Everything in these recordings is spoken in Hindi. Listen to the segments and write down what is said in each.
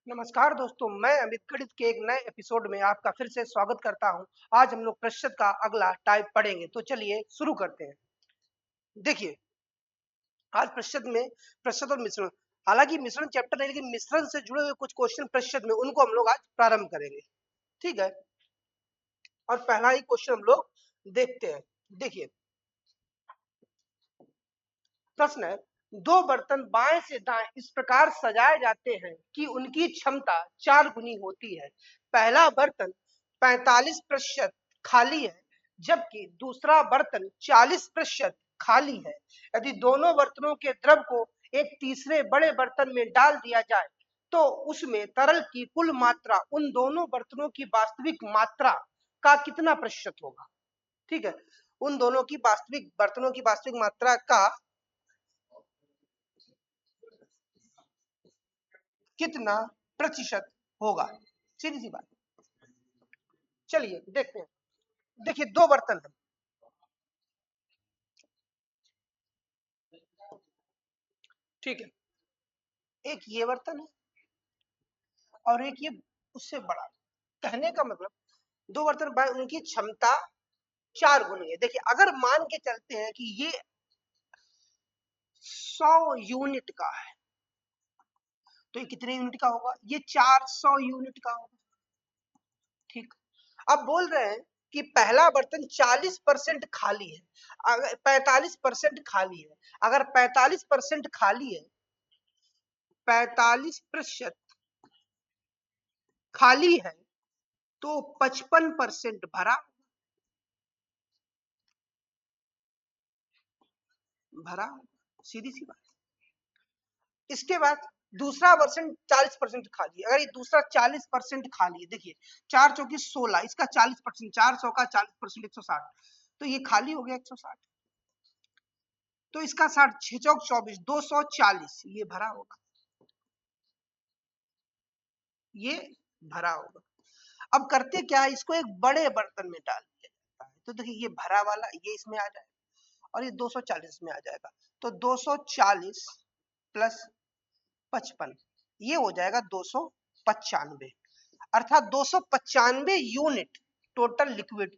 नमस्कार दोस्तों, मैं अमित गणित के एक नए एपिसोड में आपका फिर से स्वागत करता हूं। आज हम लोग प्रतिशत का अगला टाइप पढ़ेंगे, तो चलिए शुरू करते हैं। देखिए, आज प्रतिशत और मिश्रण। हालांकि मिश्रण चैप्टर है, लेकिन मिश्रण से जुड़े हुए कुछ क्वेश्चन प्रतिशत में उनको हम लोग आज प्रारंभ करेंगे। ठीक है, और पहला ही क्वेश्चन हम लोग देखते हैं। देखिए, प्रश्न है, दो बर्तन बाएं से दाएं इस प्रकार सजाए जाते हैं कि उनकी क्षमता 4 गुनी होती है। पहला बर्तन 45% खाली है, जबकि दूसरा बर्तन 40% खाली है। यदि दोनों बर्तनों के द्रव को एक तीसरे बड़े बर्तन में डाल दिया जाए तो उसमें तरल की कुल मात्रा उन दोनों बर्तनों की वास्तविक मात्रा का कितना प्रतिशत होगा। ठीक है, उन दोनों की वास्तविक बर्तनों की वास्तविक मात्रा का कितना प्रतिशत होगा। सीधी सी बात। चलिए देखते हैं। देखिए, दो बर्तन है। ठीक है, एक ये बर्तन है और एक ये उससे बड़ा। कहने का मतलब दो बर्तन उनकी क्षमता 4 गुनी है। देखिए, अगर मान के चलते हैं कि ये 100 यूनिट का है, तो ये कितने यूनिट का होगा? ये 400 यूनिट का होगा। ठीक, अब बोल रहे हैं कि पहला बर्तन 40% खाली है, अगर 45% खाली है। अगर 45% खाली है, 45% खाली है, तो 55% भरा भरा। सीधी सी बात। इसके बाद दूसरा वर्षन 40% खाली है। अगर ये दूसरा 40% खाली है, देखिए 4 चौकी 16, इसका 40%, 400 का 40% 160, तो ये खाली हो गया 160। तो इसका 60, 6 चौक 24, 240, ये भरा होगा। ये भरा होगा। अब करते क्या है, इसको एक बड़े बर्तन में डाल दिया जाता है। तो देखिए, ये भरा वाला ये इसमें आ जाएगा और ये 240 में आ जाएगा। तो 240 प्लस 55, ये हो जाएगा 295, अर्थात 295 यूनिट टोटल लिक्विड।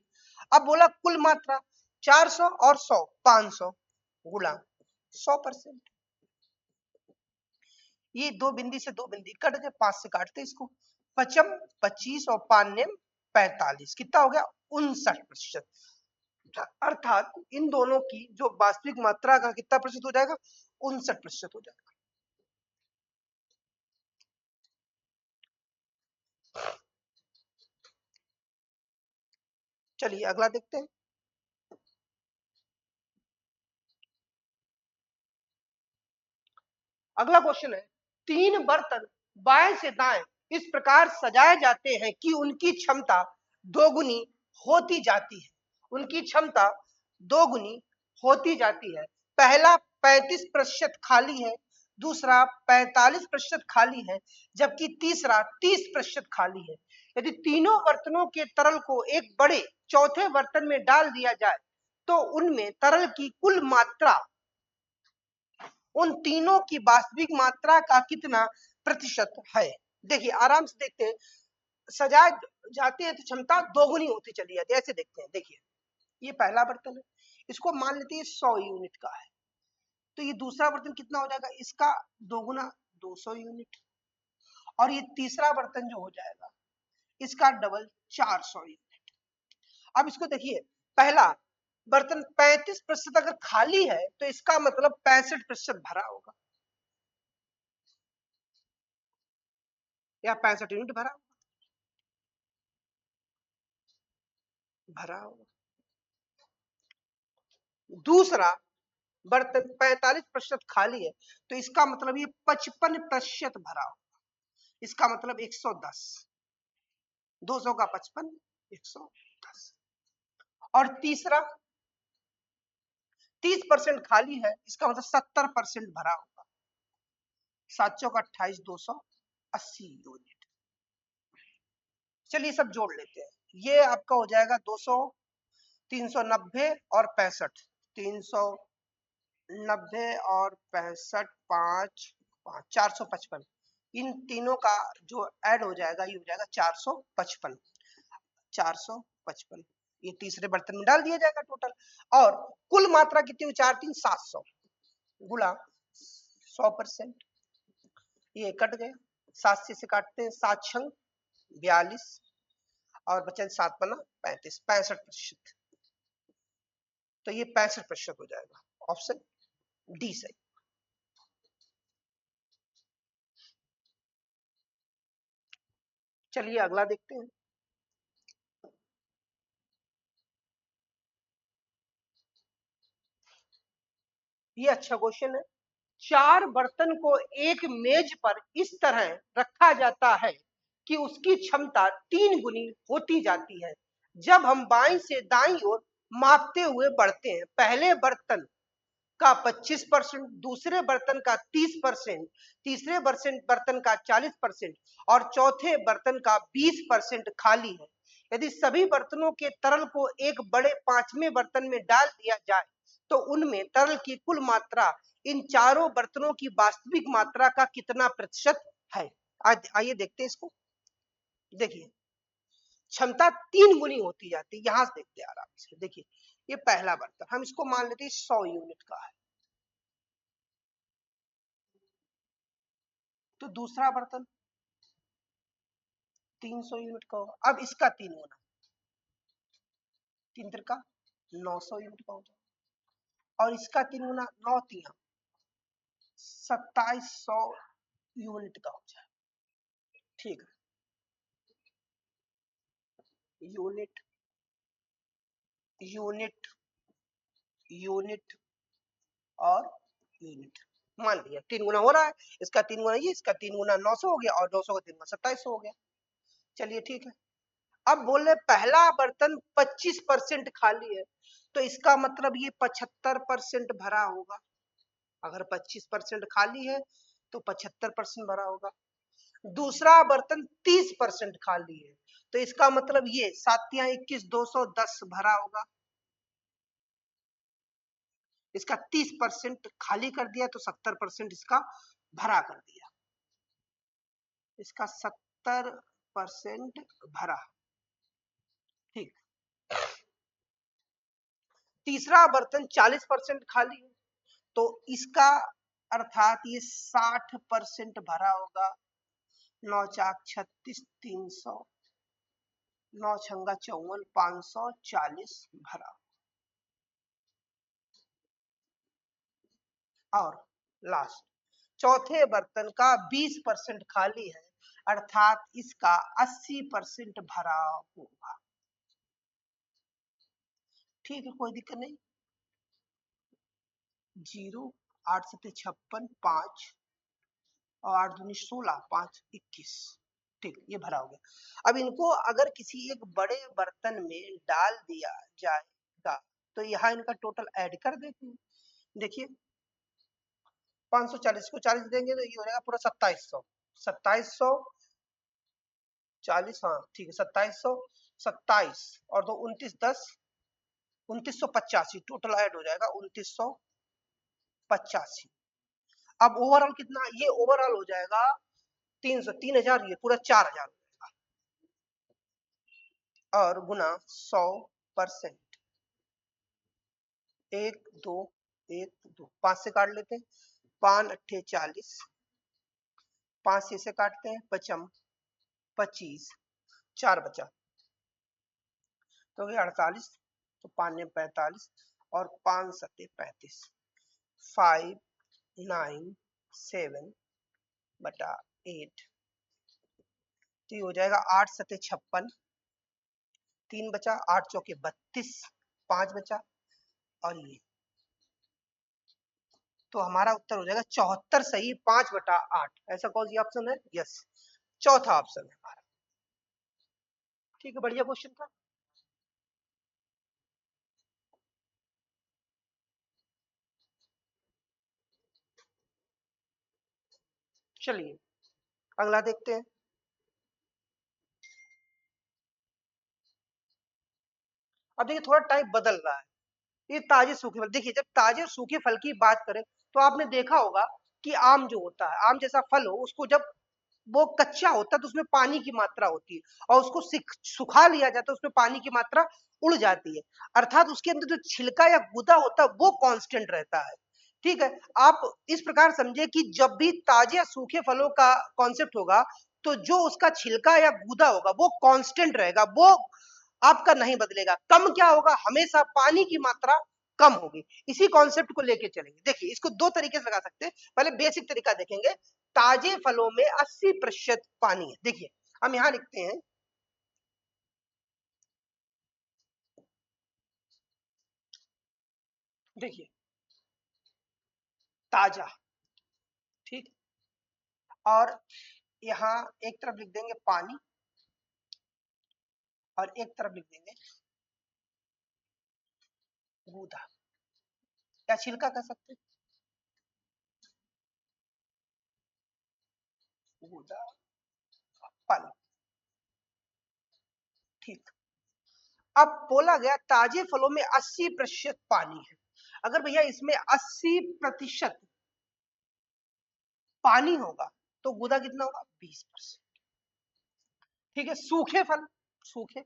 अब बोला कुल मात्रा 400 और 100, 500 गुणा 100%। ये दो बिंदी से दो बिंदी कट गए, 5 से काटते इसको। पचम 25 और 5 ने 45, कितना हो गया? 59%। अर्थात इन दोनों की जो वास्तविक मात्रा का कितना प्रतिशत हो जाएगा? 59% हो जाएगा। चलिए अगला देखते हैं। अगला क्वेश्चन है, तीन बर्तन बाएं से दाएं इस प्रकार सजाए जाते हैं कि उनकी क्षमता दोगुनी होती जाती है। उनकी क्षमता दोगुनी होती जाती है। पहला 35% खाली है, दूसरा 45% खाली है, जबकि तीसरा 30% खाली है। यदि तीनों बर्तनों के तरल को एक बड़े चौथे बर्तन में डाल दिया जाए तो उनमें तरल की कुल मात्रा उन तीनों की वास्तविक मात्रा का कितना प्रतिशत है। देखिए, आराम से देखते हैं। सजाए जाते हैं तो क्षमता दोगुनी होती चली जाती है। ऐसे देखते हैं। देखिए, ये पहला बर्तन है, इसको मान लेते हैं 100 यूनिट का है। तो ये दूसरा बर्तन कितना हो जाएगा? इसका दोगुना 200 यूनिट। और ये तीसरा बर्तन जो हो जाएगा, इसका डबल 400 यूनिट। अब इसको देखिए, पहला बर्तन 35% अगर खाली है तो इसका मतलब 65% भरा होगा, या 65 यूनिट भरा होगा। दूसरा बर्तन 45% खाली है, तो इसका मतलब ये 55% भरा होगा। इसका मतलब 110, 200 का 55, 110। और तीसरा 30% खाली है, इसका मतलब 70% भरा होगा। 7 का 28, 280 यूनिट। चलिए सब जोड़ लेते हैं। ये आपका हो जाएगा 200, 390 और 65, 390 और 65, 5, 455। इन तीनों का जो ऐड हो जाएगा ये हो जाएगा 455। 455 ये तीसरे बर्तन में डाल दिया जाएगा टोटल। और कुल मात्रा कितनी हुई? 4 3 700 गुणा 100%। ये कट गया, 7 से काटते हैं, 7 छंग 42 और बचा 7 बना 35, 65%। तो ये 65% हो जाएगा। ऑप्शन डी सही। चलिए अगला देखते हैं। ये अच्छा क्वेश्चन है। 4 बर्तन को एक मेज पर इस तरह रखा जाता है कि उसकी क्षमता 3 गुनी होती जाती है जब हम बाईं से दाईं ओर मापते हुए बढ़ते हैं। पहले बर्तन का 25%, दूसरे बर्तन का 30%, तीसरे बर्तन का 40% और चौथे बर्तन का 20% खाली है। यदि सभी बर्तनों के तरल को एक बड़े 5वें बर्तन में डाल दिया जाए तो उनमें तरल की कुल मात्रा इन चारों बर्तनों की वास्तविक मात्रा का कितना प्रतिशत है? आइए देखते हैं इसको। देखिए क्षमता 3 गुनी होती जाती है। यहां से देखते हैं आराम से। देखिए ये पहला बर्तन, हम इसको मान लेते हैं 100 यूनिट का है। तो दूसरा बर्तन 300 यूनिट का होगा। अब इसका 3 गुना, 3 का 900 यूनिट का हो जाएगा। और इसका 3 गुना, 9 3 2700 यूनिट का हो जाएगा। ठीक है, यूनिट यूनिट यूनिट और यूनिट मान लिया 3 गुना हो रहा है। इसका 3 गुना ये, इसका 3 गुना 900 हो गया और 900 का 3 गुना 2700 हो गया। चलिए ठीक है। अब बोल रहे पहला बर्तन 25% खाली है, तो इसका मतलब ये 75% भरा होगा। अगर 25% खाली है तो 75% भरा होगा। दूसरा बर्तन 30% खाली है, तो इसका मतलब ये 7 या 21 210 भरा होगा। इसका 30% खाली कर दिया तो 70% इसका भरा कर दिया। इसका 70% भरा। ठीक। तीसरा बर्तन 40% खाली है, तो इसका अर्थात ये 60% भरा होगा। 9 चाक 36 300, 9 छंगा 54 540 भरा। और लास्ट चौथे बर्तन का 20% खाली है, अर्थात इसका 80% भरा होगा। ठीक है, कोई दिक्कत नहीं। 0 8 7 56 5 और 8 दूनी 16 5 21। ठीक, ये भरा हो गया। अब इनको अगर किसी एक बड़े बर्तन में डाल दिया जाएगा तो यहाँ इनका टोटल ऐड कर देते हैं। देखिए 540 को 40 देंगे तो ये हो जाएगा पूरा 2700। 2700 40, हाँ ठीक है, 2700 27 और 2 29 10 2985 टोटल ऐड हो जाएगा 2985। अब ओवरऑल कितना? ये ओवरऑल हो जाएगा 300, 3000, ये पूरा 4000 हो जाएगा। और गुना 100%। 1 2 1 2 5 से काट लेते हैं। 5 अट्ठे 40, 5 से काटते हैं, 55 25, 4 बचा तो ये 48, तो 5 ने 45 और 5 सत्ते 35। 5 9 7 बटा 8, तो ये हो जाएगा 8 सत्ते 56, 3 बचा, 8 चौके 32, 5 बचा और ये, तो हमारा उत्तर हो जाएगा 74 सही, 5 बटा 8। ऐसा कौन सी ऑप्शन है? यस, चौथा ऑप्शन है हमारा। ठीक है, बढ़िया क्वेश्चन था। चलिए अगला देखते हैं। अब देखिए थोड़ा टाइप बदल रहा है। ये ताजे सूखे फल, देखिए जब ताजे और सूखे फल की बात करें तो आपने देखा होगा कि आम जो होता है, आम जैसा फल हो उसको जब वो कच्चा होता है तो उसमें पानी की मात्रा होती है, और उसको सुखा लिया जाता है उसमें पानी की मात्रा उड़ जाती है, अर्थात उसके अंदर जो छिलका या गूदा होता है वो कांस्टेंट रहता है। ठीक है, आप इस प्रकार समझे कि जब भी ताजे या सूखे फलों का कॉन्सेप्ट होगा तो जो उसका छिलका या गूदा होगा वो कांस्टेंट रहेगा, वो आपका नहीं बदलेगा। कम क्या होगा, हमेशा पानी की मात्रा कम होगी। इसी कॉन्सेप्ट को लेके चलेंगे। देखिए इसको दो तरीके से लगा सकते हैं। पहले बेसिक तरीका देखेंगे, ताजे फलों में 80% पानी है। देखिए हम यहां लिखते हैं, देखिए ताजा, ठीक, और यहां एक तरफ लिख देंगे पानी और एक तरफ लिख देंगे गूदा या छिलका कह सकते हैं, गूदा फल, ठीक। अब बोला गया ताजे फलों में 80% पानी है। अगर भैया इसमें 80% पानी होगा तो गूदा कितना होगा, 20%। ठीक है, सूखे फल, सूखे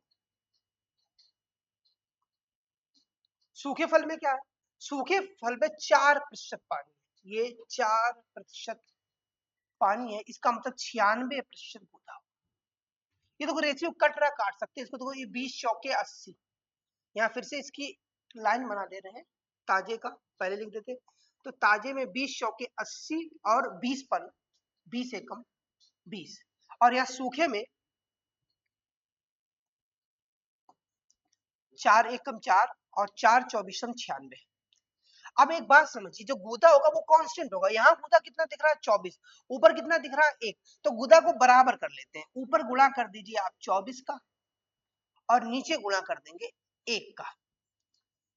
सूखे फल में क्या है, सूखे फल में 4% पानी है, ये 4% पानी है, इसका मतलब 96% गूदा होगा। ये देखो रेशियो कट रहा, काट सकते हैं इसको, देखो ये 20 चौके 80, यहाँ फिर से इसकी लाइन बना दे रहे हैं, ताजे का पहले लिख देते, तो ताजे में 20 चौके 80 और 20 फल, 20 एकम 20, और यहाँ सूखे में 4 एकम 4 और 4 चौबीसम 96। अब एक बात समझिए, जो गूदा होगा वो कांस्टेंट होगा, यहाँ गूदा कितना दिख रहा है 24, ऊपर कितना दिख रहा है 1, तो गूदा को बराबर कर लेते हैं, ऊपर गुणा कर दीजिए आप 24 का और नीचे गुणा कर देंगे 1 का,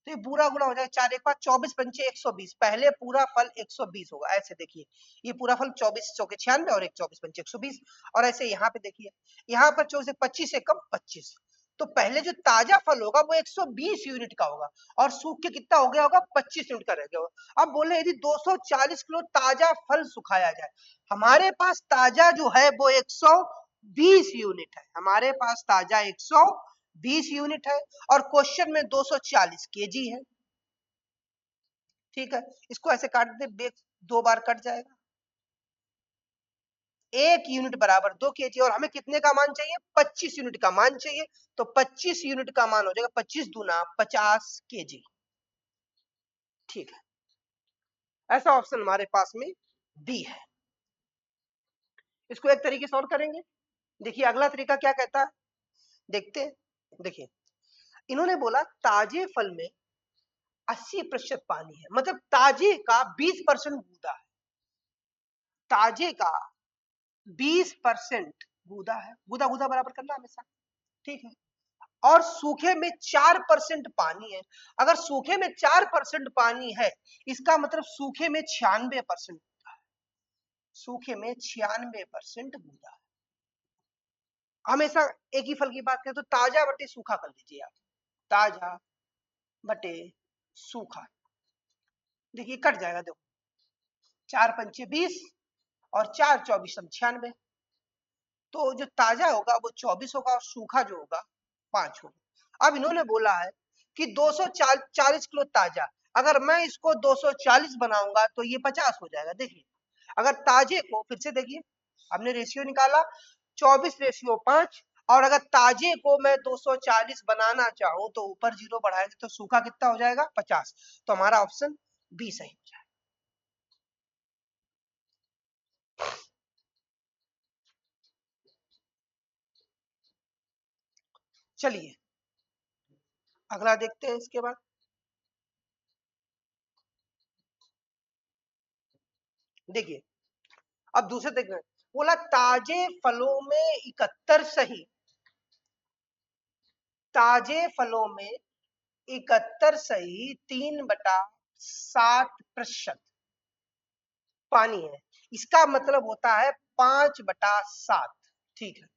तो ये पूरा गुणा हो जाएगा, 4 एक 5 24 पंचे 120, पहले पूरा फल 120 होगा, ऐसे देखिए ये पूरा फल 24 चौके 96 और 1 24 पंचे 120, और ऐसे यहाँ पे देखिए, यहाँ पर 24 25 एकम 25, तो पहले जो ताजा फल होगा वो 120 यूनिट का होगा और सूख के कितना हो गया होगा, 25 यूनिट का रह गया होगा। अब बोले यदि 240 किलो ताजा फल सुखाया जाए, हमारे पास ताजा जो है वो 120 यूनिट है, हमारे पास ताजा 120 यूनिट है, और क्वेश्चन में 240 केजी है। ठीक है, इसको ऐसे काट दे, 2 बार कट जाएगा, 1 यूनिट बराबर 2 केजी, और हमें कितने का मान चाहिए, 25 यूनिट का मान चाहिए, तो 25 यूनिट का मान हो जाएगा 25 दूना 50 केजी। ठीक है, ऐसा ऑप्शन हमारे पास में डी है। इसको एक तरीके से और करेंगे, देखिए अगला तरीका क्या कहता है, देखते हैं। देखिए इन्होंने बोला ताजे फल में 80% पानी है, मतलब ताजे का 20% गूदा है, ताजे का 20% गूदा है, गूदा गूदा बराबर करना हमेशा, ठीक है, और सूखे में 4% पानी है। अगर सूखे में 4% पानी है, इसका मतलब सूखे में 96% गूदा है, सूखे में 96% गूदा है। हमेशा एक ही फल की बात करें तो ताजा बटे सूखा कर लीजिए आप, ताजा बटे सूखा, देखिए कट जाएगा, देखो 4 पंचे 20 और 4 24 96, तो जो ताजा होगा वो 24 होगा और सूखा जो होगा 5 होगा। अब इन्होंने बोला है कि 240 किलो ताजा, अगर मैं इसको 240 बनाऊंगा तो ये 50 हो जाएगा। देखिए अगर ताजे को फिर से देखिए, हमने रेशियो निकाला 24:5, और अगर ताजे को मैं 240 बनाना चाहूं तो ऊपर 0 बढ़ाएंगे तो सूखा कितना हो जाएगा, 50, तो हमारा ऑप्शन बी सही हो जाएगा। चलिए अगला देखते हैं इसके बाद, देखिए अब दूसरे देखते हैं, बोला ताजे फलों में 71 सही, ताजे फलों में 71 सही 3/7% पानी है, इसका मतलब होता है 5/7, ठीक है,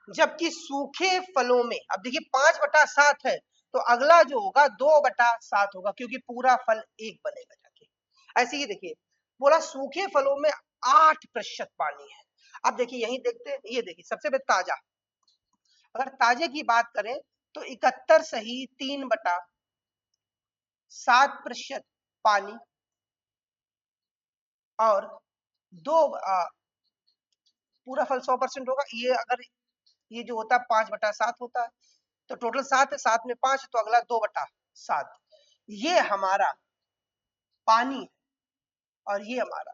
जबकि सूखे फलों में, अब देखिए 5/7 है तो अगला जो होगा 2/7 होगा, क्योंकि पूरा फल एक बनेगा जाके। ऐसे ही देखिए बोला सूखे फलों में 8% पानी है, अब देखिए यही देखते हैं, ये देखिए सबसे पहले ताजा, अगर ताजे की बात करें तो 71 सही 3/7% पानी और दो पूरा फल 100% होगा। ये अगर ये जो होता है 5/7 होता है, तो टोटल 7 है, 7 में 5 तो अगला 2/7। ये हमारा पानी है और ये हमारा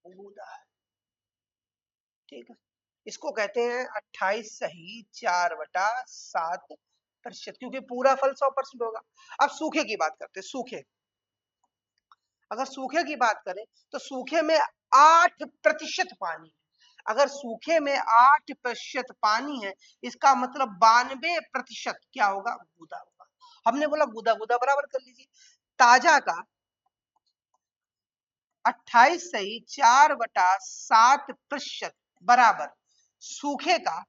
गूदा है, ठीक है। इसको कहते हैं 28 सही 4/7%, क्योंकि पूरा फल 100% होगा। अब सूखे की बात करते हैं, सूखे, अगर सूखे की बात करें तो सूखे में 8% पानी है। अगर सूखे में 8% पानी है, इसका मतलब 92% क्या होगा, गूदा होगा। हमने बोला गूदा, गूदा बराबर कर लीजिए। ताजा का 28 सही 4/7% बराबर सूखे का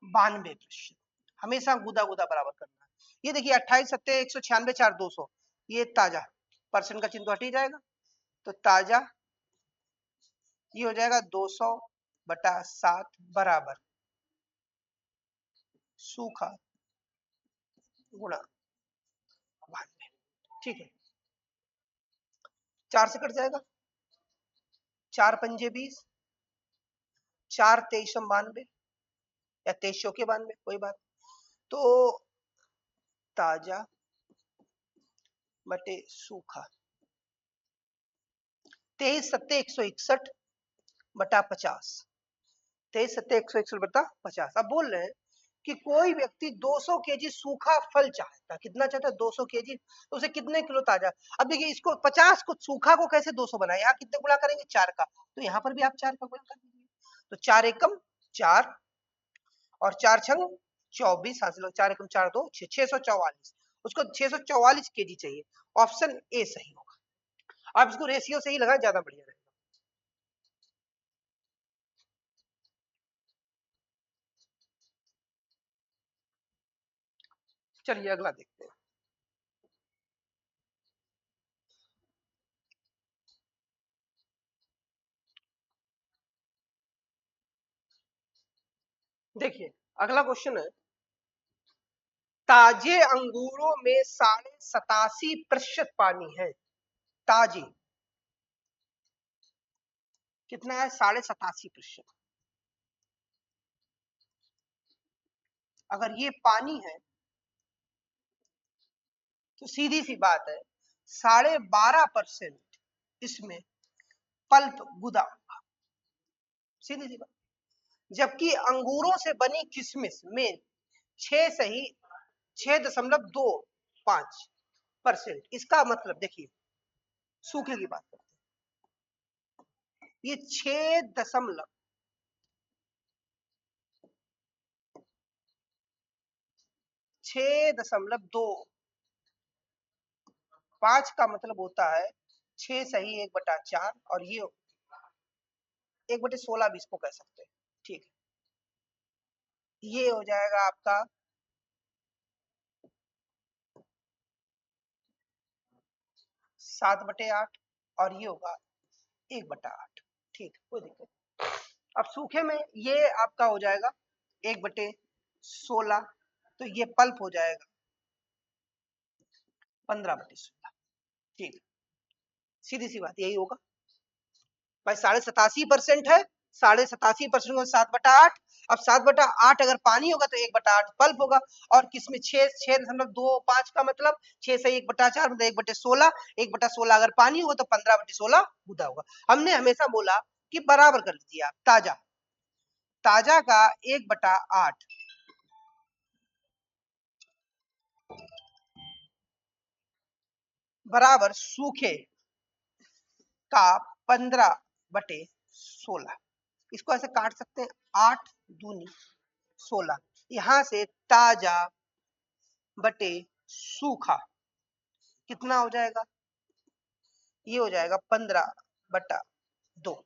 92%। हमेशा गूदा गूदा बराबर करना है। ये देखिए 28 सत्ते 196 4 200, ये ताजा, परसेंट का चिन्ह तो हट ही जाएगा, तो ताजा ये हो जाएगा 200/7 बराबर सूखा गुणा 92, ठीक है। 4 से कट जाएगा, 4 पंजे 20, 4 23 92 या 23 के 92, कोई बात। तो ताजा बटे सूखा 23 सत्ते 161/50, 23 सत्ते 161/50। अब बोल रहे हैं कि कोई व्यक्ति 200 केजी सूखा फल चाहता है, कितना चाहता है, 200 केजी, तो उसे कितने किलो ताजा। अब देखिए इसको 50 को सूखा को कैसे 200 बनाए, यहाँ कितने गुणा करेंगे, 4 का, तो यहाँ पर भी आप 4 का गुणा कर दीजिए, तो 4 एकम 4 और 4 छंग 24 हासिल, 4 एकम 4 2 6, 644, उसको 644 केजी चाहिए। ऑप्शन ए सही होगा। आप इसको रेशियो से ही लगाए, ज्यादा बढ़िया रहेगा। चलिए अगला देखते हैं। देखिए अगला क्वेश्चन है, ताजे अंगूरों में 87.5% पानी है। ताजे कितना है, 87.5%। अगर ये पानी है तो सीधी सी बात है 12.5% इसमें पल्प गुदा होगा, सीधी सी बात। जबकि अंगूरों से बनी किशमिश में 6 सही 6.25%। इसका मतलब देखिए, सूखे की बात करते हैं, ये 6.25 का मतलब होता है 6 सही 1/4, और ये 1/16 भी इसको कह सकते हैं, ठीक है। ये हो जाएगा आपका 7/8 और ये होगा 1/8, ठीक, कोई दिक्कत नहीं। अब सूखे में ये आपका हो जाएगा 1/16, तो ये पल्प हो जाएगा 15/16, ठीक, सीधी सी बात यही होगा भाई। 87.5% है, 87.5% को 7/8। अब 7/8 अगर पानी होगा तो 1/8 पल्प होगा, और किसमें 6.25 का मतलब 6 से 1/4 मतलब 1/16, 1/16 अगर पानी होगा तो 15/16 गुदा होगा। हमने हमेशा बोला कि बराबर कर लीजिए आप। ताजा, ताजा का 1/8 बराबर सूखे का 15/16। इसको ऐसे काट सकते हैं, 8 दूनी 16, यहां से ताजा बटे सूखा कितना हो जाएगा, ये हो जाएगा 15/2।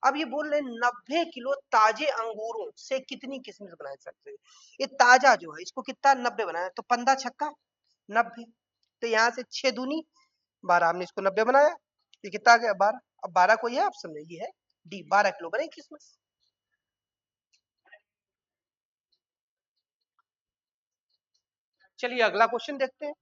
अब ये बोल रहे हैं 90 किलो ताजे अंगूरों से कितनी किस्में बनाए सकते हैं। ये ताजा जो है इसको कितना 90 बनाया, तो 15 छक्का 90, तो यहाँ से 6 दूनी 12, हमने इसको 90 बनाया, ये कितना आ गया 12। अब 12 को ये ऑप्शन में ये है डी 12 किलो बने किशमिश। चलिए अगला क्वेश्चन देखते हैं।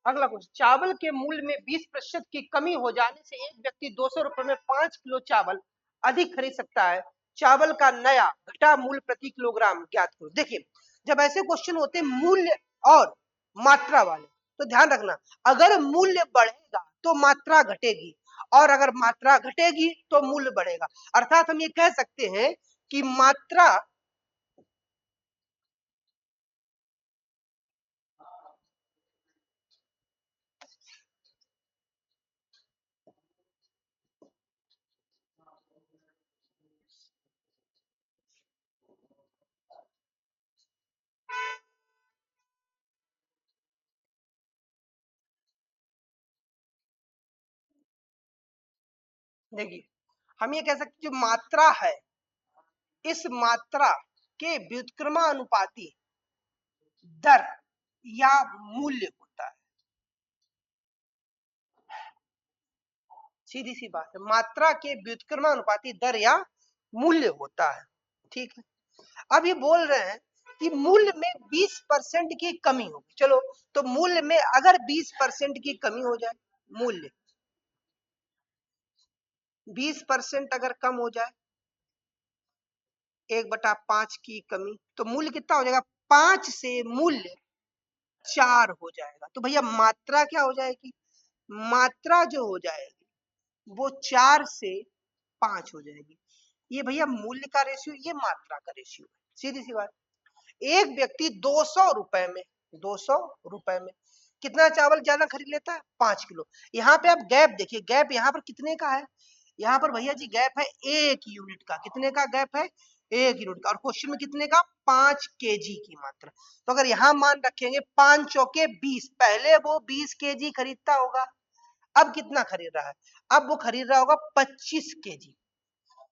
अगला क्वेश्चन, चावल के मूल्य में 20% की कमी हो जाने से एक व्यक्ति 200 रुपए में 5 किलो चावल अधिक खरीद सकता है। चावल का नया घटा मूल्य प्रति किलोग्राम ज्ञात करो। देखिए जब ऐसे क्वेश्चन होते हैं मूल्य और मात्रा वाले, तो ध्यान रखना, अगर मूल्य बढ़ेगा तो मात्रा घटेगी, और अगर मात्रा घटेगी तो मूल्य बढ़ेगा। अर्थात हम ये कह सकते हैं कि मात्रा देखिए हम ये कह सकते हैं जो मात्रा है, इस मात्रा के व्युत्क्रमानुपाती दर या मूल्य होता है। सीधी सी बात है, मात्रा के व्युत्क्रमानुपाती दर या मूल्य होता है। ठीक है, अब ये बोल रहे हैं कि मूल्य में 20% की कमी होगी। चलो तो मूल्य में अगर 20% की कमी हो जाए, मूल्य 20% अगर कम हो जाए, 1/5 की कमी, तो मूल्य कितना हो जाएगा? 5 से मूल्य 4 हो जाएगा। तो भैया मात्रा क्या हो जाएगी? मात्रा जो हो जाएगी वो 4 से 5 हो जाएगी। ये भैया मूल्य का रेशियो, ये मात्रा का रेशियो है। सीधी सी बात। एक व्यक्ति 200 रुपए में, 200 रुपए में कितना चावल ज्यादा खरीद लेता है? 5 किलो। यहाँ पे आप गैप देखिए, गैप यहाँ पर कितने का है? यहाँ पर भैया जी गैप है 1 यूनिट का। कितने का गैप है? 1 यूनिट का। और क्वेश्चन में कितने का? 5 केजी की मात्रा। तो अगर यहाँ मान रखेंगे 5 चौके 20, पहले वो 20 केजी खरीदता होगा, अब कितना खरीद रहा है? अब वो खरीद रहा होगा 25 केजी।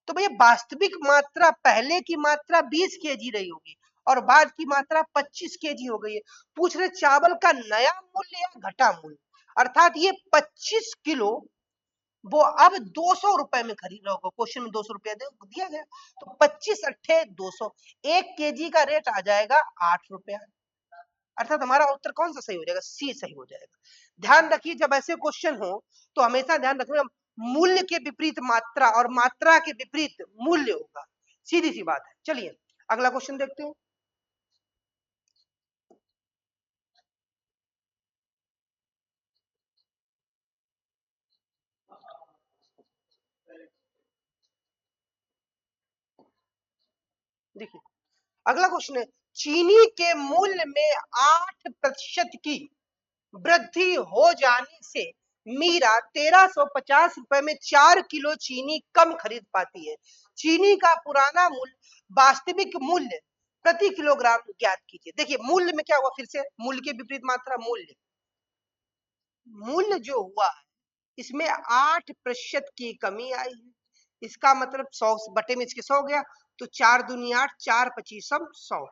तो भैया वास्तविक मात्रा, पहले की मात्रा 20 केजी रही होगी और बाद की मात्रा 25 केजी हो गई है। पूछ रहे चावल का नया मूल्य या घटा मूल्य, अर्थात ये 25 किलो वो अब 200 रुपए में खरीद रहा होगा। क्वेश्चन में 200 रुपया दिया गया, तो 25 अट्ठे 200, 1 केजी का रेट आ जाएगा 8 रुपया। अर्थात हमारा उत्तर कौन सा सही हो जाएगा? सी सही हो जाएगा। ध्यान रखिए जब ऐसे क्वेश्चन हो तो हमेशा ध्यान रखना, मूल्य के विपरीत मात्रा और मात्रा के विपरीत मूल्य होगा। सीधी सी बात है। चलिए अगला क्वेश्चन देखते हैं। देखिए अगला क्वेश्चन है, चीनी के मूल्य में 8% की वृद्धि हो जाने से मीरा 1350 रुपए में 4 किलो चीनी कम खरीद पाती है। चीनी का पुराना मूल्य, वास्तविक मूल्य प्रति किलोग्राम ज्ञात कीजिए। देखिए मूल्य में क्या हुआ? फिर से मूल्य के विपरीत मात्रा, मूल्य, मूल्य जो हुआ है इसमें 8% की कमी आई है। इसका मतलब 100 बटे में इसके 100 गया, तो 4 दूनी 8, 4 पच्चीसम 100,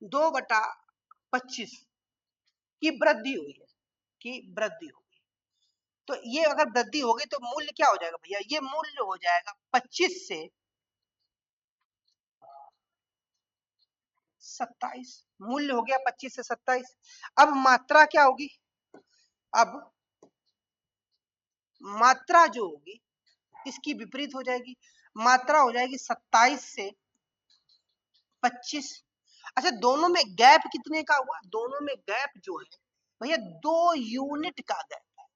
2/25 की वृद्धि हुई है, की वृद्धि हुई। तो ये अगर वृद्धि होगी तो मूल्य क्या हो जाएगा भैया? ये मूल्य हो जाएगा 25 से 27। मूल्य हो गया 25 से 27। अब मात्रा क्या होगी? अब मात्रा जो होगी इसकी विपरीत हो जाएगी, मात्रा हो जाएगी 27 से 25। अच्छा दोनों में गैप कितने का हुआ? दोनों में गैप जो है भैया 2 यूनिट का गैप है।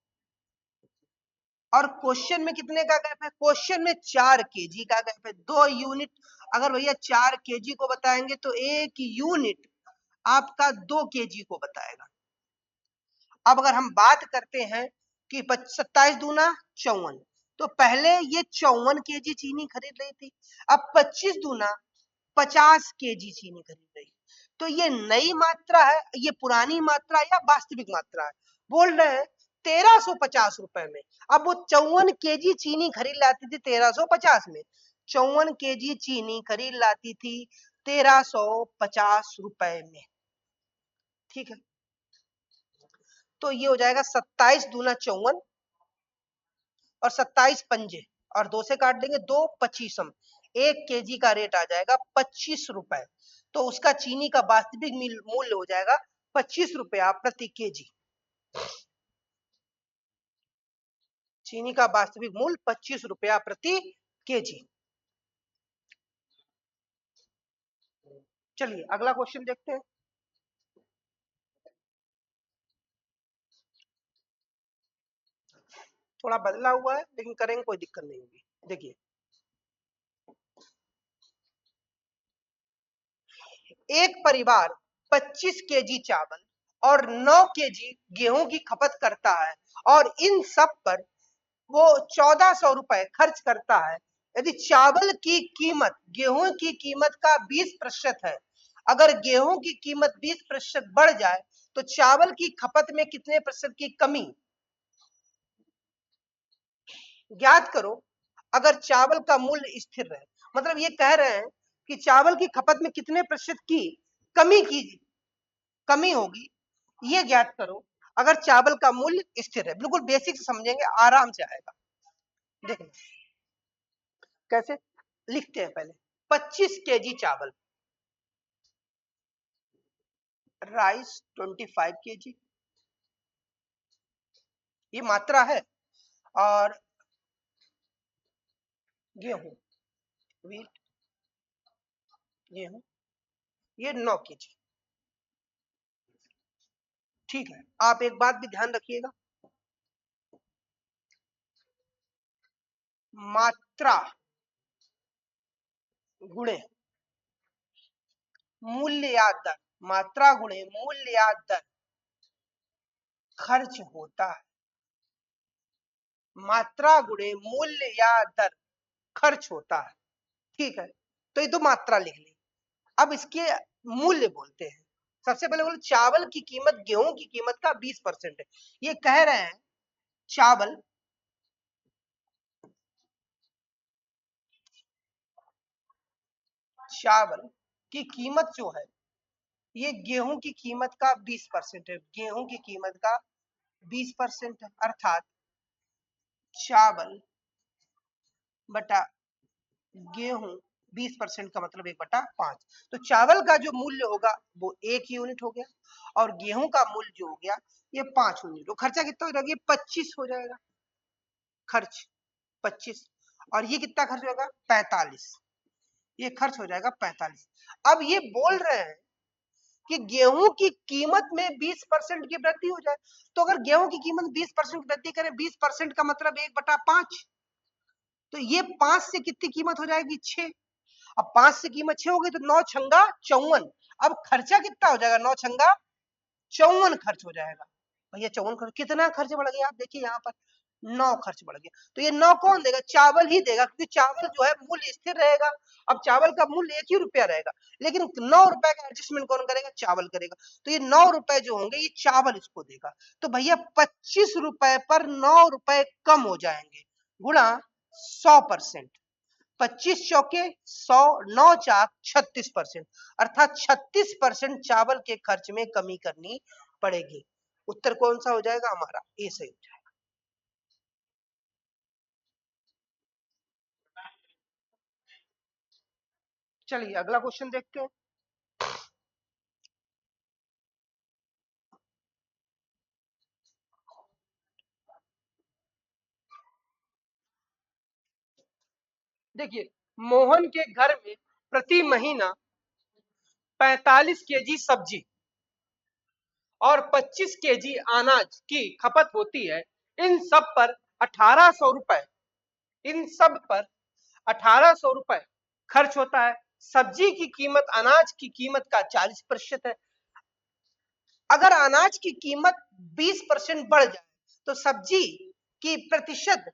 और क्वेश्चन में कितने का गैप है? क्वेश्चन में 4 केजी का गैप है। 2 यूनिट अगर भैया 4 केजी को बताएंगे तो 1 यूनिट आपका 2 केजी को बताएगा। अब अगर हम बात करते हैं कि 27 दूना 54, तो पहले ये 54 केजी चीनी खरीद रही थी, अब 25 दूना 50 केजी चीनी खरीद रही है। तो ये नई मात्रा है, ये पुरानी मात्रा या वास्तविक मात्रा है? बोल रहे हैं 1350 रुपए में। अब वो 54 केजी चीनी खरीद लाती थी 1350 में, 54 केजी चीनी खरीद लाती थी 1350 रुपए में। ठीक है, तो ये हो जाएगा 27 दूना 54 और 27 पंजे और 2 से काट देंगे, 2 25 1 केजी का रेट आ जाएगा 25 रुपए। तो उसका चीनी का वास्तविक मूल्य हो जाएगा 25 रुपया प्रति केजी। चीनी का वास्तविक मूल्य 25 रुपया प्रति केजी। चलिए अगला क्वेश्चन देखते हैं। थोड़ा बदला हुआ है लेकिन करेंगे, कोई दिक्कत नहीं होगी। देखिए, एक परिवार 25 केजी चावल और 9 केजी गेहूं की खपत करता है और इन सब पर वो 1400 रुपए खर्च करता है। यदि चावल की कीमत गेहूं की कीमत का 20% है, अगर गेहूं की कीमत 20% बढ़ जाए तो चावल की खपत में कितने प्रतिशत की कमी ज्ञात करो। अगर चावल का मूल्य स्थिर रहे, मतलब ये कह रहे हैं कि चावल की खपत में कितने प्रतिशत की कमी की कमी होगी, ये ज्ञात करो अगर चावल का मूल्य स्थिर है। बिल्कुल बेसिक से समझेंगे, आराम से आएगा। देखना कैसे लिखते हैं। पहले 25 केजी चावल, राइस 25 केजी, ये मात्रा है। और गेहूं, व्हीट, गेहूं, ये 9 केजी। ठीक है, आप एक बात भी ध्यान रखिएगा, मात्रा गुणे मूल्य दर, मात्रा गुणे मूल्य दर खर्च होता है। मात्रा गुणे मूल्य या दर खर्च होता है। ठीक है, तो ये तो मात्रा लिख ली। अब इसके मूल्य बोलते हैं। सबसे पहले बोले चावल की कीमत गेहूं की कीमत का 20% है। ये कह रहे हैं चावल चावल की कीमत जो है ये गेहूं की कीमत का 20% है। गेहूं की कीमत का 20% है, अर्थात चावल बटा गेहूं 20% का मतलब 1/5। तो चावल का जो मूल्य होगा वो 1 यूनिट हो गया और गेहूं का मूल्य जो हो गया ये 5 यूनिट। तो खर्चा कितना हो जाएगा, ये 25 हो जाएगा खर्च, 25। और ये कितना खर्च होगा, 45। ये खर्च हो जाएगा 45। अब ये बोल रहे हैं कि गेहूं की कीमत में 20% की वृद्धि हो जाए। तो अगर गेहूं की कीमत 20% की वृद्धि करे, 20% का मतलब 1/5। तो ये 5 से कितनी कीमत हो जाएगी, 6। अब 5 से कीमत 6 हो गई तो 9 छंगा 54। अब खर्चा कितना हो जाएगा, 9 छंगा 54 खर्च हो जाएगा। भैया 54 खर्च, कितना खर्च बढ़ गया, आप देखिए यहाँ पर 9 खर्च बढ़ गया। तो ये 9 कौन देगा, चावल ही देगा, क्योंकि चावल जो है मूल्य स्थिर रहेगा। अब चावल का मूल्य 1 ही रुपया रहेगा, लेकिन 9 रुपए का एडजस्टमेंट कौन करेगा, चावल करेगा। तो ये 9 रुपए जो होंगे ये चावल इसको देगा। तो भैया 25 रुपए पर 9 रुपए कम हो जाएंगे, गुणा 100%। 25 चौके 100, 9 चाक 36%, अर्थात 36% चावल के खर्च में कमी करनी पड़ेगी। उत्तर कौन सा हो जाएगा हमारा, ए सही हो जाएगा। चलिए अगला क्वेश्चन देखते हैं। देखिए, मोहन के घर में प्रति महीना 45 केजी सब्जी और 25 केजी अनाज की खपत होती है। इन सब पर 1800 रुपए, इन सब पर 1800 रुपए खर्च होता है। सब्जी की कीमत अनाज की कीमत का 40% है। अगर अनाज की कीमत 20% बढ़ जाए तो सब्जी की प्रतिशत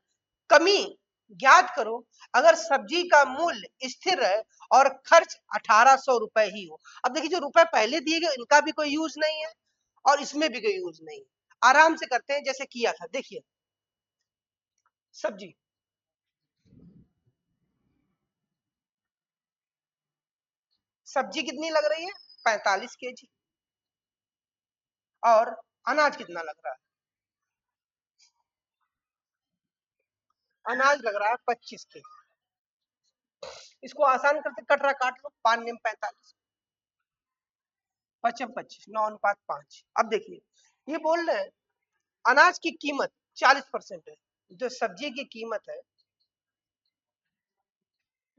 कमी ज्ञात करो। अगर सब्जी का मूल्य स्थिर है और खर्च 1800 रुपए ही हो। अब देखिए, जो रुपए पहले दिए गए इनका भी कोई यूज नहीं है और इसमें भी कोई यूज नहीं है। आराम से करते हैं जैसे किया था। देखिए, सब्जी, सब्जी कितनी लग रही है, 45 केजी। और अनाज कितना लग रहा है? अनाज लग रहा है 25 के। इसको आसान करते कट रहा काट लो, 5 निम 45, 55 25, 9:5। अब देखिए ये बोल रहे हैं अनाज की कीमत 40% है, जो सब्जी की कीमत है,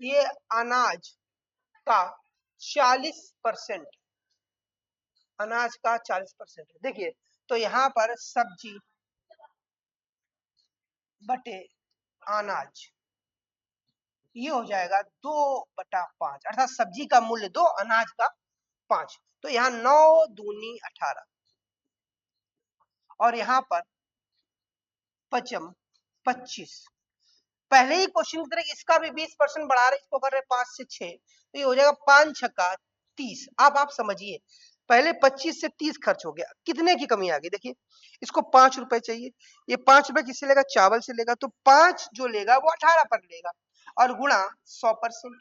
ये अनाज का 40%, अनाज का 40% है। देखिए तो यहाँ पर सब्जी बटे अनाज, ये हो जाएगा 2/5, अर्थात सब्जी का मूल्य 2, अनाज का 5। तो यहाँ 9 दूनी 18, और यहाँ पर 55 25। पहले ही क्वेश्चन की तरह इसका भी 20% बढ़ा रहे, इसको कर रहे 5 से 6, तो ये हो जाएगा 5 छक्का 30। अब आप समझिए पहले 25 से 30 खर्च हो गया, कितने की कमी आ गई? देखिए इसको 5 रुपए चाहिए, ये 5 रुपए किससे लेगा? चावल से लेगा, तो 5 जो लेगा वो 18 पर लेगा, और गुणा 100%,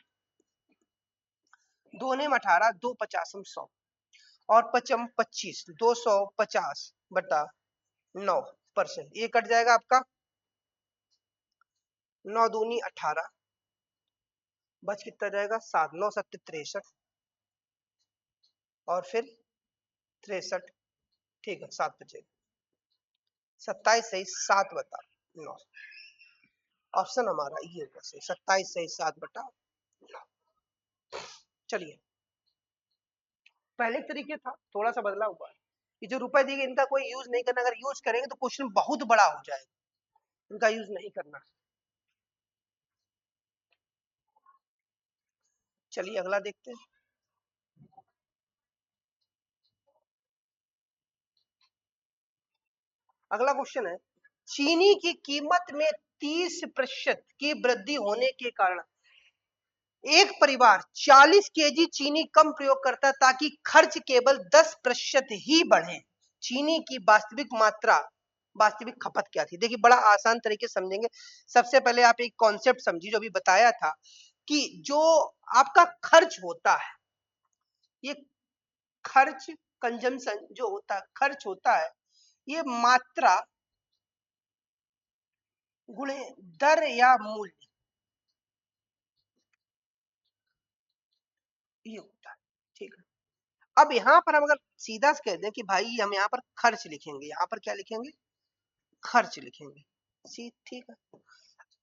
2 ने 18, 2 50 100, और 55 25, 250/9%, ये कट जाएगा आपका 9 दूनी 18, बच कितना जाएगा? 7, 9 7 63, और फिर 63, ठीक है 7 बचेगा, 27 सही 7/9। ऑप्शन हमारा ये होगा सही, 27 सही 7/9। चलिए पहले तरीके था, थोड़ा सा बदलाव हुआ है, ये जो रुपए दिए इनका कोई यूज नहीं करना, अगर यूज करेंगे तो क्वेश्चन बहुत बड़ा हो जाएगा, इनका यूज नहीं करना। चलिए अगला देखते हैं। अगला क्वेश्चन है, चीनी की कीमत में 30% की वृद्धि होने के कारण एक परिवार 40 केजी चीनी कम प्रयोग करता है ताकि खर्च केवल 10% ही बढ़े। चीनी की वास्तविक मात्रा, वास्तविक खपत क्या थी? देखिए बड़ा आसान तरीके से समझेंगे। सबसे पहले आप एक कॉन्सेप्ट समझिए जो अभी बताया था, कि जो आपका खर्च होता है, ये खर्च, कंजम्पशन जो होता है, खर्च होता है, ये मात्रा गुणे दर या मूल्य, ये होता है। ठीक है, अब यहाँ पर हम अगर सीधा से कह दें कि भाई हम यहाँ पर खर्च लिखेंगे, यहाँ पर क्या लिखेंगे? खर्च लिखेंगे। सी ठीक है,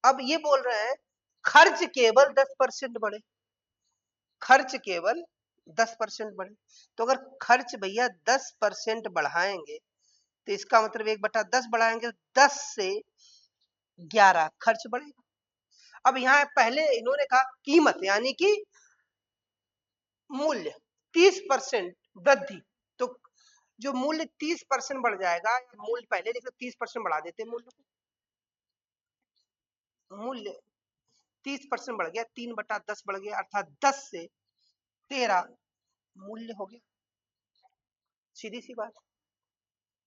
अब ये बोल रहे हैं खर्च केवल 10% बढ़े, खर्च केवल 10% बढ़े, तो अगर खर्च भैया 10% बढ़ाएंगे तो इसका मतलब 1/10 बढ़ाएंगे, 10 से 11 खर्च बढ़ेगा। अब यहाँ पहले इन्होंने कहा कीमत यानी कि मूल्य 30% वृद्धि, तो जो मूल्य 30% बढ़ जाएगा, मूल्य पहले लिखो 30% बढ़ा देते हैं, मूल्य 30% बढ़ गया, 3/10 बढ़ गया, अर्थात 10 से 13 मूल्य हो गया, सीधी सी बात।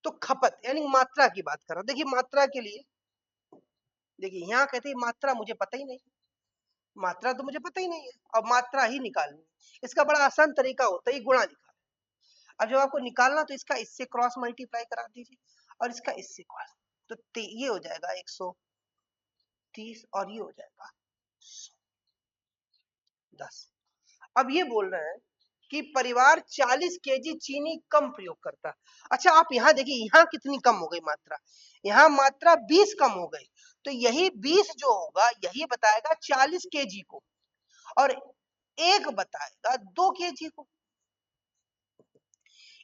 तो खपत यानी मात्रा की बात कर रहा, देखिए मात्रा के लिए, देखिए यहाँ कहते हैं मात्रा मुझे पता ही नहीं, मात्रा तो मुझे पता ही नहीं है, अब मात्रा ही निकालनी है। इसका बड़ा आसान तरीका होता है, गुणा निकाल। अब जब आपको निकालना तो इसका इससे क्रॉस मल्टीप्लाई करा दीजिए, और इसका इससे क्रॉस, तो ये हो जाएगा 130, और ये हो जाएगा 10। अब ये बोल रहे हैं कि परिवार 40 केजी चीनी कम प्रयोग करता है। अच्छा आप यहाँ देखिए, यहाँ कितनी कम हो गई मात्रा? यहाँ मात्रा 20 कम हो गई, तो यही 20 जो होगा यही बताएगा 40 केजी को, और एक बताएगा 2 केजी को,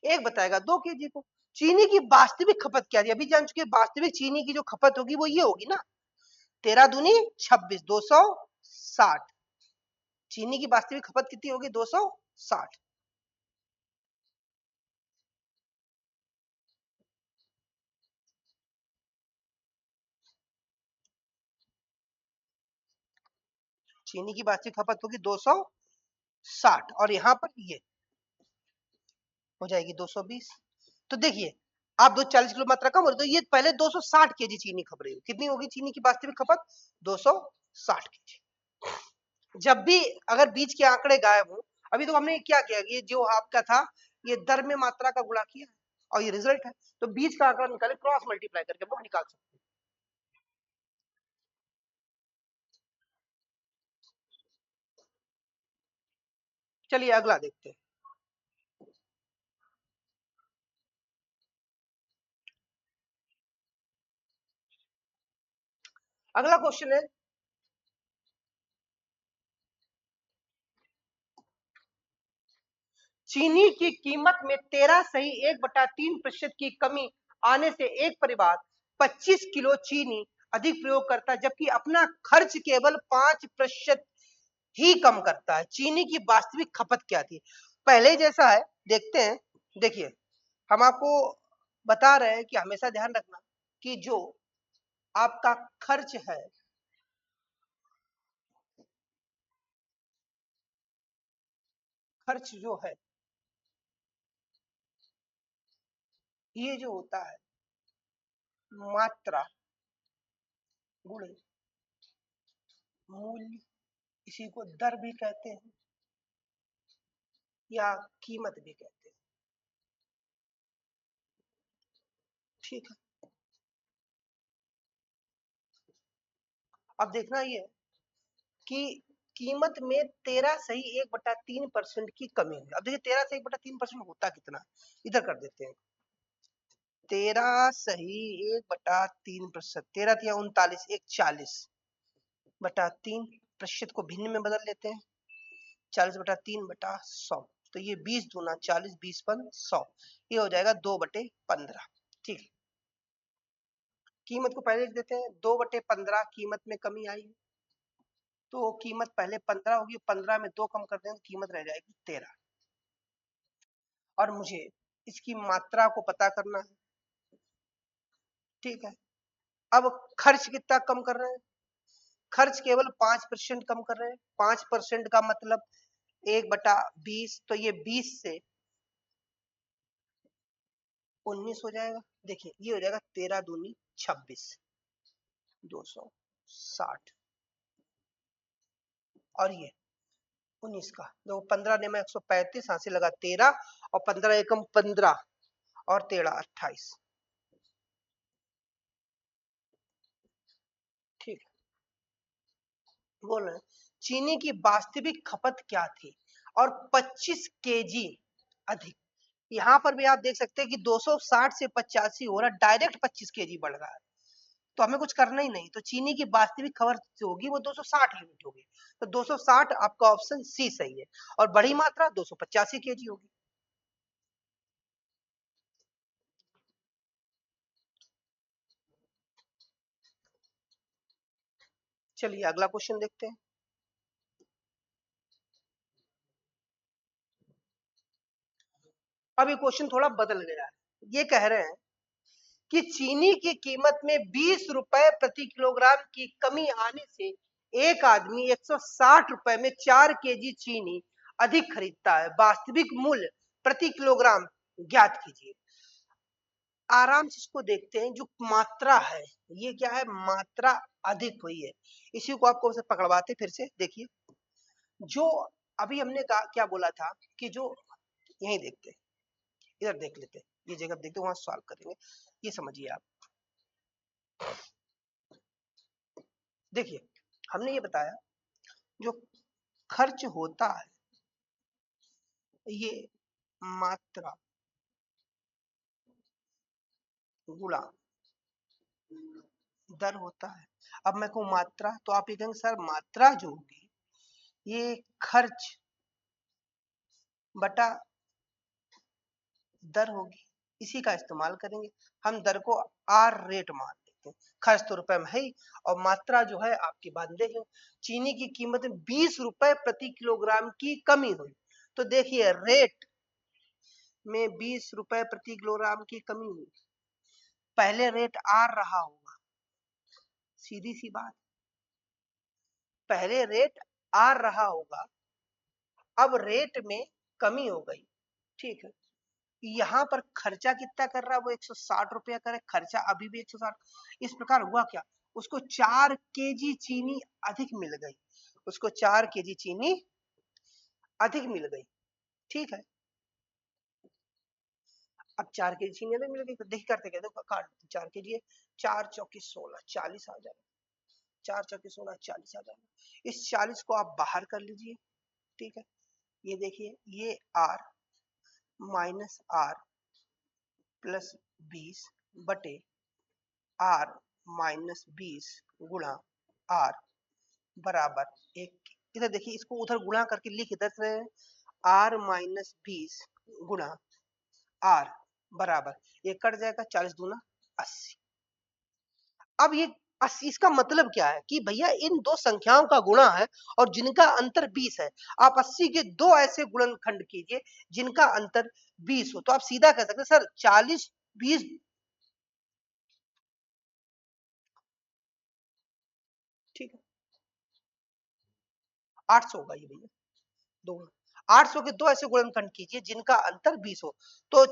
एक बताएगा 2 केजी को। चीनी की वास्तविक खपत क्या थी? अभी जान चुके, वास्तविक चीनी की जो खपत होगी वो ये होगी ना, 13 दूनी 26, 260। चीनी की वास्तविक खपत कितनी होगी? 260। चीनी की वास्तविक खपत होगी 260, और यहाँ पर ये हो जाएगी 220। तो देखिए आप 240 किलो मात्रा कम हो रही, तो ये पहले 260 केजी चीनी खप रही हो, कितनी होगी चीनी की वास्तविक खपत? 260 केजी। जब भी अगर बीच के आंकड़े गायब हो, अभी तो हमने क्या किया, ये जो आपका था ये दर में मात्रा का गुणा किया, और ये रिजल्ट है। तो बीच का आंकड़ा निकाले, क्रॉस मल्टीप्लाई करके हम लोग निकाल सकते हैं। चलिए अगला देखते हैं। अगला क्वेश्चन है, चीनी की कीमत में 13.1/3% की कमी आने से एक परिवार 25 किलो चीनी अधिक प्रयोग करता है, जबकि अपना खर्च केवल 5% ही कम करता है। चीनी की वास्तविक खपत क्या थी? पहले जैसा है, देखते हैं। देखिए, हम आपको बता रहे हैं कि हमेशा ध्यान रखना कि जो आपका खर्च है, खर्च जो है, ये जो होता है मात्रा गुणे मूल्य, इसी को दर भी कहते हैं या कीमत भी कहते हैं। ठीक है, अब देखना ये है कि कीमत में 13.1/3% की कमी हुई। अब देखिए 13.1/3% होता कितना, इधर कर देते हैं। 13.1/3%, 13 × 3 = 39, 1 40/3, को भिन्न में बदल लेते हैं। 40/3/100, तो ये 20 दूना 40, 20 पन 100, ये हो जाएगा 2/15। ठीक है, कीमत को पहले लिख देते हैं। 2/15 कीमत में कमी आई, तो कीमत पहले 15 होगी, 15 में 2 कम कर देंगे, कीमत रह जाएगी 13। और मुझे इसकी मात्रा को पता करना है। ठीक है, अब खर्च कितना कम कर रहे हैं? खर्च केवल 5% कम कर रहे हैं। 5% का मतलब 1/20, तो ये 20 से 19 हो जाएगा। देखिए ये हो जाएगा 13 दूनी 26, 260, और ये 19 का देखो, 15 ने में 135, हाथ से लगा 13, और 15 एकम 15, और 13 28। ठीक है, बोल रहे हैं चीनी की वास्तविक खपत क्या थी, और 25 केजी अधिक। यहाँ पर भी आप देख सकते हैं कि 260 से 85 हो रहा है, डायरेक्ट 25 केजी बढ़ रहा है। तो हमें कुछ करना ही नहीं, तो चीनी की वास्तविक खपत जो होगी वो 260 यूनिट होगी। तो 260 आपका ऑप्शन सी सही है, और बड़ी मात्रा 285 केजी होगी। चलिए अगला क्वेश्चन देखते हैं। अब ये क्वेश्चन थोड़ा बदल गया है। ये कह रहे हैं कि चीनी की कीमत में 20 रुपए प्रति किलोग्राम की कमी आने से एक आदमी 160 रुपए में 4 केजी चीनी अधिक खरीदता है। वास्तविक मूल्य प्रति किलोग्राम ज्ञात कीजिए। आराम से इसको देखते हैं। जो मात्रा है, ये क्या है, मात्रा अधिक हुई है। इसी को आपको से पकड़वाते फिर से। देखिए, जो अभी हमने कहा, क्या बोला था कि जो, यही देखते हैं, इधर देख लेते हैं, ये जगह देखते हैं, वहां सॉल्व करेंगे। ये समझिए आप। देखिए, हमने ये बताया जो खर्च होता है, ये मात्रा गुणा दर होता है। अब मैं कहूँ मात्रा, तो आप ये कहेंगे सर मात्रा जो होगी ये खर्च बटा दर होगी, इसी का इस्तेमाल करेंगे। हम दर को आर रेट मान लेते हैं। खर्च तो रुपए में है ही, और मात्रा जो है आपकी बांधे है। चीनी की कीमत में 20 रुपए प्रति किलोग्राम की कमी हुई, तो देखिए रेट में 20 रुपए प्रति किलोग्राम की कमी हुई। पहले रेट आर रहा होगा, सीधी सी बात, पहले रेट आर रहा होगा, अब रेट में कमी हो गई। ठीक है, यहाँ पर खर्चा कितना कर रहा है, वो 160 रुपया करे, खर्चा अभी भी 160। इस प्रकार हुआ क्या, उसको 4 केजी चीनी अधिक मिल गई, उसको 4 केजी चीनी अधिक मिल गई। ठीक है, अब 4 केजी चीनी नहीं मिलेगी तो देख करते कहते काट 4 केजी है, 4 चौकी 16, 40 आ जाएगा, 4 चौकी 16, 40 आ जाएगा। इस 40 को आप बाहर कर लीजिए, ठीक है। ये देखिए, ये आर माइनस आर प्लस 20 बटे आर माइनस 20 गुणा आर बराबर 1। इधर देखिए, इसको उधर गुणा करके लिख इधर रहे हैं, आर माइनस 20 गुणा आर बराबर, ये कट जाएगा, 40 दूना 80। अब ये 80, इसका मतलब क्या है कि भैया इन दो संख्याओं का गुणा है और जिनका अंतर 20 है। आप 80 के दो ऐसे गुणनखंड कीजिए जिनका अंतर 20 हो, तो आप सीधा कह सकते हैं सर 40 20, ठीक है, 800 होगा ये भैया, दो 800 के दो ऐसे गुणनखंड कीजिए जिनका अंतर 20 हो। तो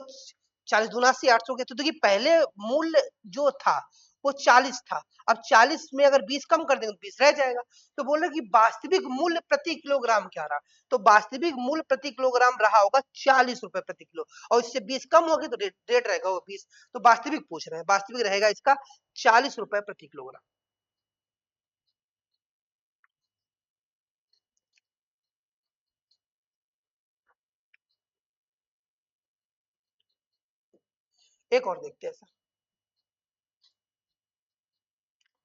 40 दूना 80, 800 के, तो देखिए पहले मूल्य जो था वो 40 था, अब 40 में अगर 20 कम कर देंगे तो 20 रह जाएगा। तो बोल रहे कि वास्तविक मूल्य प्रति किलोग्राम क्या रहा, तो वास्तविक मूल्य प्रति किलोग्राम रहा होगा 40 रुपए प्रति किलो, और इससे 20 कम होगी तो रेट रहेगा वो 20। तो वास्तविक पूछ रहे हैं, वास्तविक रहेगा इसका 40 रुपए प्रति किलोग्राम। एक और देखते हैं सर,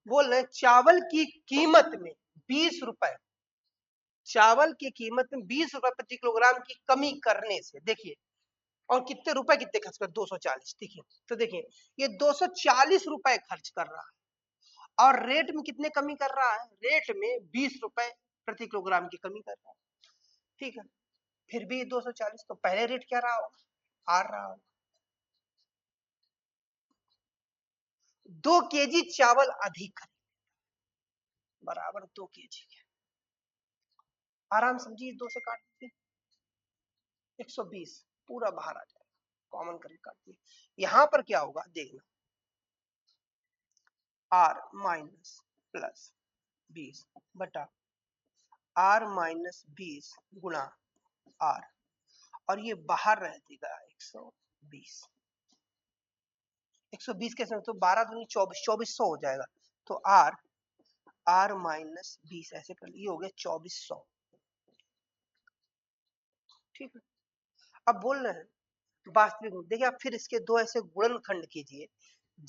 बोल रहे चावल की कीमत में 20 रुपए, चावल की कीमत में 20 रुपए प्रति किलोग्राम की कमी करने से, देखिए, और कितने रुपए कितने खर्च कर, 240, देखिए, तो देखिए ये 240 रुपए खर्च कर रहा है और रेट में कितने कमी कर रहा है, रेट में 20 रुपए प्रति किलोग्राम की कमी कर रहा है, ठीक है। फिर भी 240, तो पहले रेट क्या रहा होगा, आर रहा होगा। 2 केजी चावल अधिक बराबर 2 केजी, आराम समझिए, 2 से काट दीजिए, 120 पूरा बाहर आ जाएगा, कॉमन करके काट दिए। यहां पर क्या होगा देखना, आर माइनस प्लस 20 बटा आर माइनस 20 गुणा आर, और ये बाहर रह देगा 120, 120 कैसे, तो 12 दूनी 24, 2400 हो जाएगा। तो आर, आर माइनस 20 ऐसे कर लिए, हो गया 2400, ठीक है। अब बोल रहे हैं वास्तविक मूल्य, देखिए आप फिर इसके दो ऐसे गुणनखंड कीजिए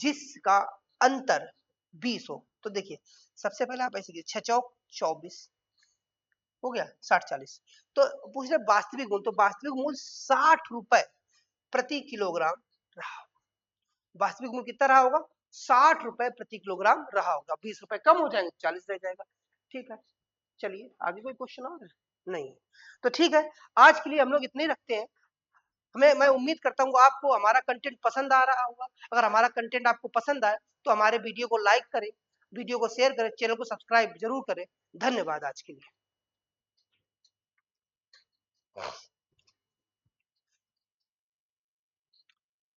जिसका अंतर 20 हो, तो देखिए सबसे पहले आप ऐसे कीजिए, 6 चौक 24 हो गया, 60 40, तो पूछ रहे वास्तविक मूल्य, तो वास्तविक मूल्य 60 रुपए प्रति किलोग्राम रहा, वास्तविक मूल्य कितना रहा होगा, 60 रुपए प्रति किलोग्राम रहा होगा, 20 रुपए कम हो जाएंगे, 40 रह जाएगा, ठीक है। चलिए आगे कोई क्वेश्चन और है, नहीं, तो ठीक है, आज के लिए हम लोग इतने ही रखते हैं। मैं उम्मीद करता हूँ आपको हमारा कंटेंट पसंद आ रहा होगा। अगर हमारा कंटेंट आपको पसंद आए तो हमारे वीडियो को लाइक करें, वीडियो को शेयर करें, चैनल को सब्सक्राइब जरूर करें। धन्यवाद आज के लिए।